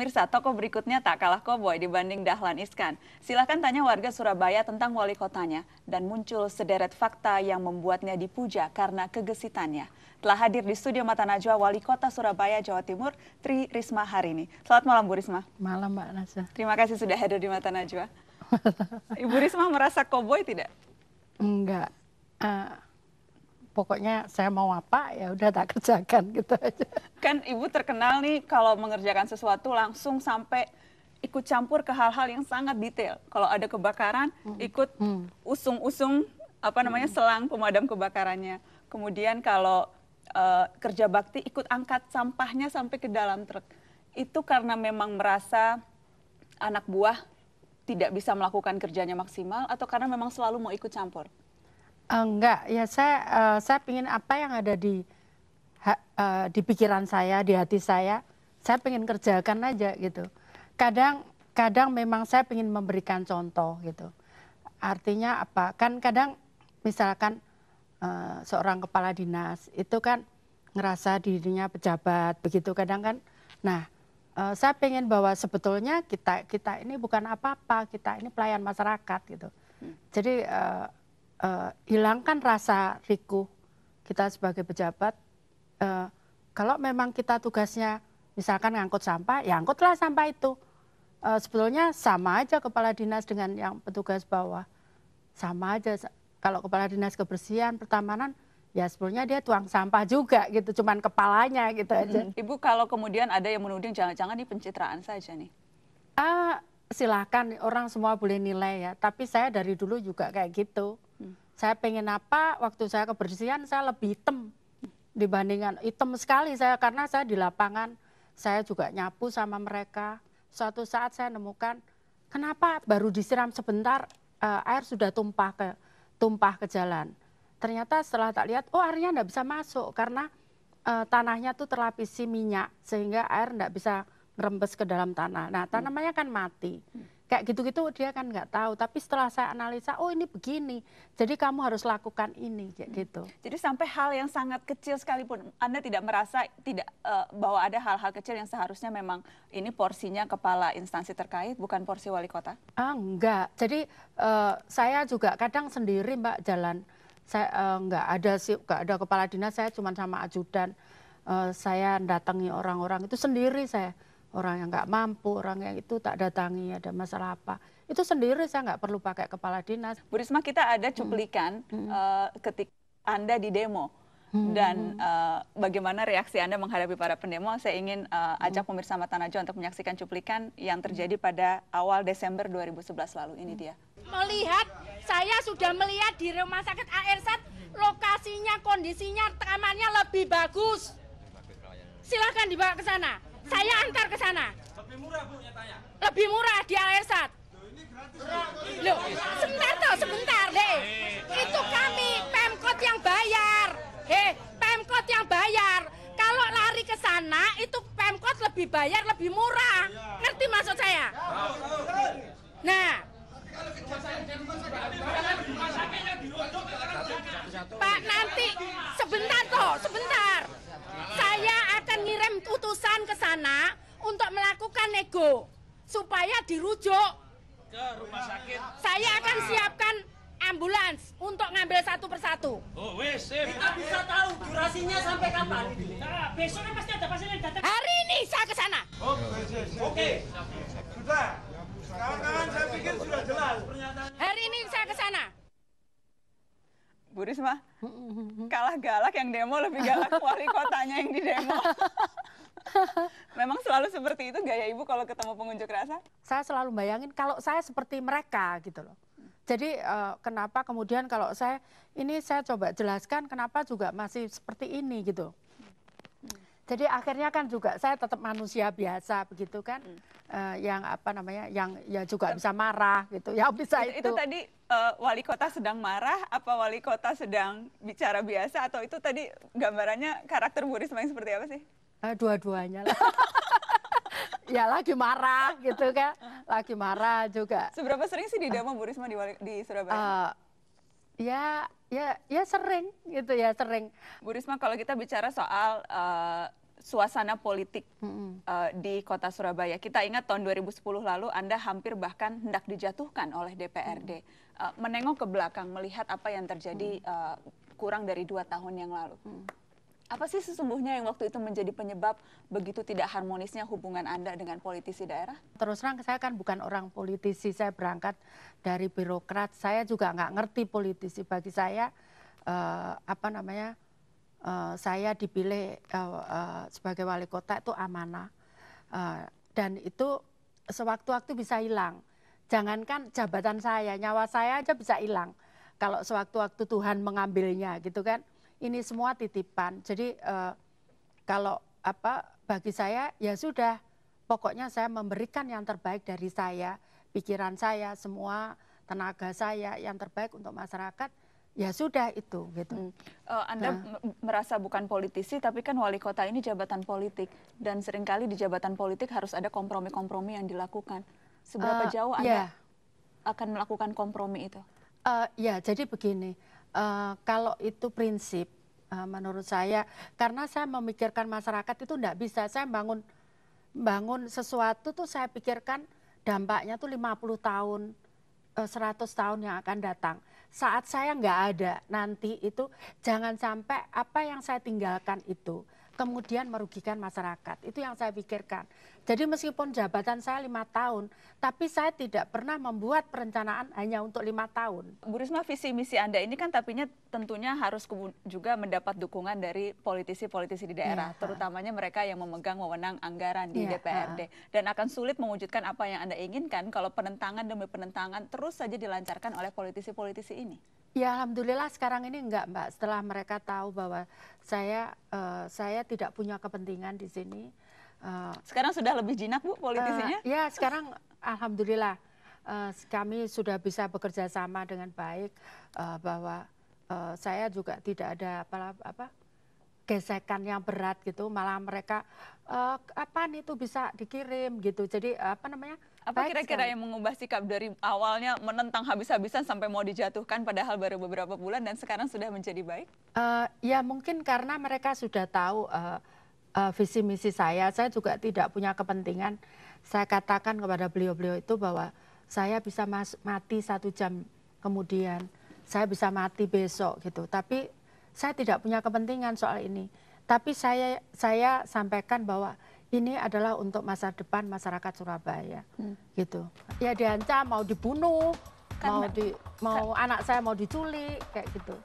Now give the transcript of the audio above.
Pemirsa, tokoh berikutnya tak kalah koboi dibanding Dahlan Iskan. Silahkan tanya warga Surabaya tentang wali kotanya. Dan muncul sederet fakta yang membuatnya dipuja karena kegesitannya. Telah hadir di studio Mata Najwa Wali Kota Surabaya, Jawa Timur, Tri Risma hari ini. Selamat malam Bu Risma. Malam Mbak Nasa. Terima kasih sudah hadir di Mata Najwa. Ibu Risma merasa koboi tidak? Enggak. Pokoknya saya mau apa ya udah tak kerjakan gitu aja. Kan Ibu terkenal nih kalau mengerjakan sesuatu langsung sampai ikut campur ke hal-hal yang sangat detail. Kalau ada kebakaran ikut usung-usung selang pemadam kebakarannya. Kemudian kalau kerja bakti ikut angkat sampahnya sampai ke dalam truk. Itu karena memang merasa anak buah tidak bisa melakukan kerjanya maksimal atau karena memang selalu mau ikut campur? Enggak, ya saya pingin apa yang ada di pikiran saya, di hati saya pingin kerjakan aja gitu. Kadang memang saya pingin memberikan contoh gitu. Artinya apa? Kan kadang misalkan seorang kepala dinas itu kan ngerasa dirinya pejabat begitu kadang kan. Nah, saya pingin bahwa sebetulnya kita ini bukan apa-apa, kita ini pelayan masyarakat gitu. Jadi hilangkan rasa rikuh kita sebagai pejabat. Kalau memang kita tugasnya misalkan ngangkut sampah, ya angkutlah sampah itu. Sebetulnya sama aja kepala dinas dengan yang petugas bawah. Sama aja. Kalau kepala dinas kebersihan, pertamanan, ya sebetulnya dia tuang sampah juga gitu. Cuman kepalanya gitu aja. Ibu kalau kemudian ada yang menuding jangan-jangan ini pencitraan saja nih. Silahkan orang semua boleh nilai ya. Tapi saya dari dulu juga kayak gitu. Saya pengen apa, waktu saya kebersihan saya lebih hitam dibandingkan hitam sekali saya karena saya di lapangan, saya juga nyapu sama mereka. Suatu saat saya nemukan kenapa baru disiram sebentar air sudah tumpah ke jalan. Ternyata setelah tak lihat, oh airnya enggak bisa masuk karena tanahnya tuh terlapisi minyak sehingga air enggak bisa merembes ke dalam tanah. Nah tanamannya kan mati. Kayak gitu-gitu dia kan nggak tahu. Tapi setelah saya analisa, oh ini begini. Jadi kamu harus lakukan ini, kayak gitu. Jadi sampai hal yang sangat kecil sekalipun, Anda tidak merasa bahwa ada hal-hal kecil yang seharusnya memang ini porsinya kepala instansi terkait, bukan porsi wali kota? Enggak. Jadi saya juga kadang sendiri Mbak jalan. Saya nggak ada kepala dinas, saya cuma sama ajudan. Saya datangi orang-orang itu sendiri saya. Orang yang nggak mampu, orang yang itu tak datangi, ada masalah apa. Itu sendiri saya nggak perlu pakai kepala dinas. Bu Risma, kita ada cuplikan ketika Anda di demo. Dan bagaimana reaksi Anda menghadapi para pendemo. Saya ingin ajak pemirsa Mata Najwa untuk menyaksikan cuplikan yang terjadi pada awal Desember 2011 lalu. Ini dia. Saya sudah melihat di Rumah Sakit ARSAT, lokasinya, kondisinya, kamarnya lebih bagus. Silahkan dibawa ke sana. Saya antar ke sana. Lebih murah Bu, nyatanya? Lebih murah di ARSAT. Loh, sebentar deh. Itu kami Pemkot yang bayar. Pemkot yang bayar. Kalau lari ke sana itu Pemkot lebih bayar, lebih murah. Ngerti maksud saya? Nah, Pak, nanti sebentar. Saya akan ngirim utusan ke sana untuk melakukan nego supaya dirujuk ke rumah sakit. Saya akan siapkan ambulans untuk ngambil satu persatu. Oh, wes, sip. Kita bisa tahu durasinya sampai kapan? Nah, besok kan pasti ada pasien yang datang. Hari ini saya ke sana. Oke. Sudah. Kawan-kawan saya pikir sudah jelas pernyataannya. Hari ini saya ke sana. Bu Risma, kalah galak yang demo lebih galak wali kotanya yang di demo. Memang selalu seperti itu gaya Ibu kalau ketemu pengunjuk rasa? Saya selalu bayangin kalau saya seperti mereka gitu loh. Jadi kenapa kemudian kalau saya coba jelaskan kenapa juga masih seperti ini gitu. Jadi akhirnya kan juga saya tetap manusia biasa begitu kan, yang yang juga bisa marah gitu, ya bisa itu. Itu tadi wali kota sedang marah, apa wali kota sedang bicara biasa, atau itu tadi gambarannya karakter Bu Risma yang seperti apa sih? Dua-duanya lah. Ya lagi marah gitu kan, lagi marah juga. Seberapa sering sih di demo Bu Risma di Surabaya? Ya sering gitu ya, sering. Bu Risma, kalau kita bicara soal suasana politik di kota Surabaya. Kita ingat tahun 2010 lalu Anda hampir bahkan hendak dijatuhkan oleh DPRD. Menengok ke belakang, melihat apa yang terjadi kurang dari 2 tahun yang lalu. Apa sih sesungguhnya yang waktu itu menjadi penyebab begitu tidak harmonisnya hubungan Anda dengan politisi daerah? Terus terang saya kan bukan orang politisi, saya berangkat dari birokrat, saya juga nggak ngerti politisi. Bagi saya, saya dipilih sebagai wali kota itu amanah, dan itu sewaktu-waktu bisa hilang. Jangankan jabatan saya, nyawa saya aja bisa hilang kalau sewaktu-waktu Tuhan mengambilnya, gitu kan. Ini semua titipan. Jadi kalau bagi saya ya sudah, pokoknya saya memberikan yang terbaik dari saya, pikiran saya, semua tenaga saya yang terbaik untuk masyarakat. Ya sudah itu gitu. Anda merasa bukan politisi, tapi kan wali kota ini jabatan politik, dan seringkali di jabatan politik harus ada kompromi-kompromi yang dilakukan. Seberapa jauh Anda akan melakukan kompromi itu? Ya, jadi begini, kalau itu prinsip menurut saya, karena saya memikirkan masyarakat itu enggak bisa. Saya bangun sesuatu tuh saya pikirkan dampaknya tuh 50 tahun, 100 tahun yang akan datang. Saat saya nggak ada nanti itu, jangan sampai apa yang saya tinggalkan itu kemudian merugikan masyarakat. Itu yang saya pikirkan. Jadi meskipun jabatan saya 5 tahun, tapi saya tidak pernah membuat perencanaan hanya untuk 5 tahun. Bu Risma, visi misi Anda ini kan tapinya tentunya harus juga mendapat dukungan dari politisi-politisi di daerah, terutamanya mereka yang memegang wewenang anggaran di DPRD. Dan akan sulit mewujudkan apa yang Anda inginkan kalau penentangan demi penentangan terus saja dilancarkan oleh politisi-politisi ini. Ya alhamdulillah sekarang ini enggak, Mbak. Setelah mereka tahu bahwa saya tidak punya kepentingan di sini. Sekarang sudah lebih jinak, Bu, politisinya? Ya sekarang alhamdulillah kami sudah bisa bekerja sama dengan baik, bahwa saya juga tidak ada gesekan yang berat gitu. Malah mereka kapan itu bisa dikirim gitu. Jadi apa kira-kira yang mengubah sikap dari awalnya menentang habis-habisan sampai mau dijatuhkan padahal baru beberapa bulan dan sekarang sudah menjadi baik? Ya mungkin karena mereka sudah tahu visi misi saya juga tidak punya kepentingan. Saya katakan kepada beliau-beliau itu bahwa saya bisa mati 1 jam kemudian, saya bisa mati besok gitu. Tapi saya tidak punya kepentingan soal ini. Tapi saya sampaikan bahwa ini adalah untuk masa depan masyarakat Surabaya, gitu. Ya diancam mau dibunuh, mau anak saya mau diculik, kayak gitu.